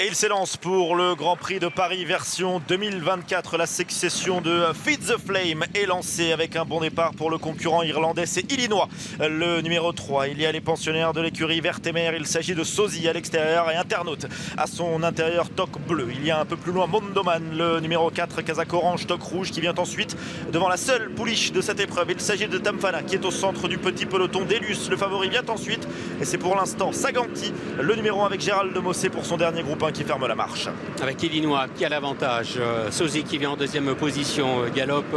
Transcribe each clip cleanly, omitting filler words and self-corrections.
Et il s'élance pour le Grand Prix de Paris version 2024. La succession de Feed the Flame est lancée avec un bon départ pour le concurrent irlandais. C'est Illinois, le numéro 3. Il y a les pensionnaires de l'écurie Vertemer. Il s'agit de Sosie à l'extérieur et Internaute à son intérieur, toque bleu. Il y a un peu plus loin Mondoman, le numéro 4, casaque orange, toque rouge, qui vient ensuite devant la seule pouliche de cette épreuve. Il s'agit de Tamfana qui est au centre du petit peloton. Delius, le favori, vient ensuite. Et c'est pour l'instant Saganti, le numéro 1 avec Gérald de Mossé pour son dernier groupe 1 qui ferme la marche. Avec Illinois qui a l'avantage. Sosie qui vient en deuxième position. Galope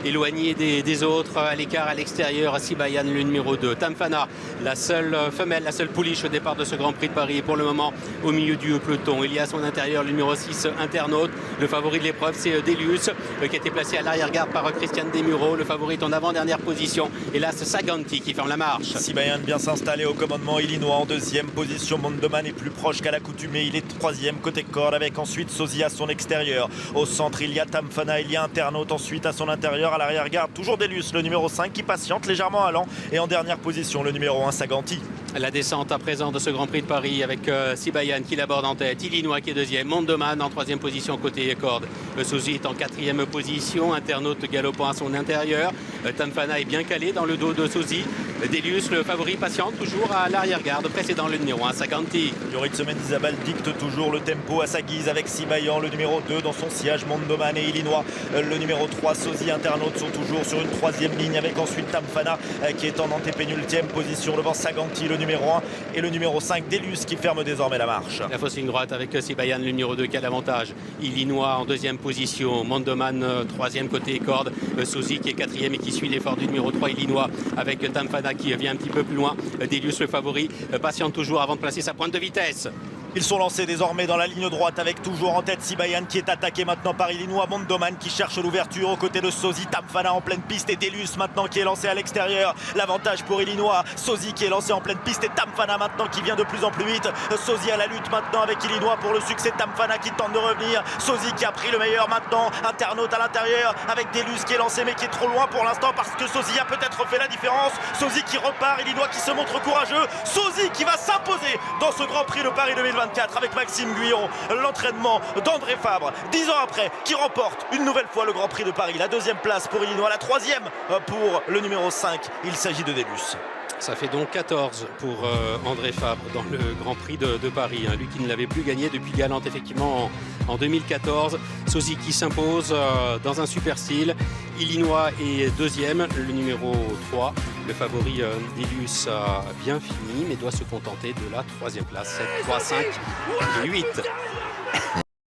éloigné des autres, à l'écart à l'extérieur. Sibayan, le numéro 2. Tamfana, la seule femelle, la seule pouliche au départ de ce Grand Prix de Paris. Et pour le moment au milieu du peloton. Il y a à son intérieur le numéro 6, Internaute. Le favori de l'épreuve, c'est Delius, qui a été placé à l'arrière-garde par Christian Desmureaux. Le favori est en avant-dernière position. Et là, c'est Saganti qui ferme la marche. Sibayan bien s'installer au commandement. Illinois en deuxième position. Mondoman est plus proche qu'à l'accoutumée. Il est troisième côté corde avec ensuite Sosie à son extérieur. Au centre, il y a Tamfana, il y a Internaute ensuite à son intérieur. À l'arrière-garde, toujours Delius, le numéro 5 qui patiente légèrement allant. Et en dernière position, le numéro 1, Saganti. La descente à présent de ce Grand Prix de Paris avec Sibayan qui l'aborde en tête. Illinois qui est deuxième. Mondoman en troisième position côté corde. Sosie est en quatrième position. Internaute galopant à son intérieur. Tamfana est bien calé dans le dos de Sosie. Delius, le favori, patiente toujours à l'arrière-garde, précédant le numéro 1, Saganti. Yorit Semenzabal dicte toujours le tempo à sa guise avec Sibayan, le numéro 2 dans son sillage. Mondoman et Illinois, le numéro 3, Sosie, Internaute sont toujours sur une troisième ligne avec ensuite Tamfana qui est en antépénultième position devant Saganti, le numéro 1, et le numéro 5, Delius qui ferme désormais la marche. La fausse ligne droite avec Sibayan, le numéro 2 qui a l'avantage. Illinois en deuxième position. Mondoman troisième côté corde. Sosie qui est quatrième et qui suit l'effort du numéro 3, Illinois, avec Tamfana qui vient un petit peu plus loin. Delius, le favori, patiente toujours avant de placer sa pointe de vitesse. Ils sont lancés désormais dans la ligne droite avec toujours en tête Sibayan qui est attaqué maintenant par Illinois. Mondoman qui cherche l'ouverture aux côtés de Sosie. Tamfana en pleine piste et Delius maintenant qui est lancé à l'extérieur. L'avantage pour Illinois. Sosie qui est lancé en pleine piste et Tamfana maintenant qui vient de plus en plus vite. Sosie à la lutte maintenant avec Illinois pour le succès. Tamfana qui tente de revenir. Sosie qui a pris le meilleur maintenant. Internaute à l'intérieur avec Delius qui est lancé mais qui est trop loin pour l'instant parce que Sosie a peut-être fait la différence. Sosie qui repart. Illinois qui se montre courageux. Sosie qui va s'imposer dans ce Grand Prix de Paris 2024 avec Maxime Guyon, l'entraînement d'André Fabre, 10 ans après, qui remporte une nouvelle fois le Grand Prix de Paris. La deuxième place pour Illinois, la troisième pour le numéro 5. Il s'agit de Delius. Ça fait donc 14 pour André Fabre dans le Grand Prix de Paris. Lui qui ne l'avait plus gagné depuis Galante effectivement en 2014. Sosie qui s'impose dans un super style. Illinois est deuxième, le numéro 3. Le favori Delius a bien fini mais doit se contenter de la troisième place. 7, 3, 5 et 8.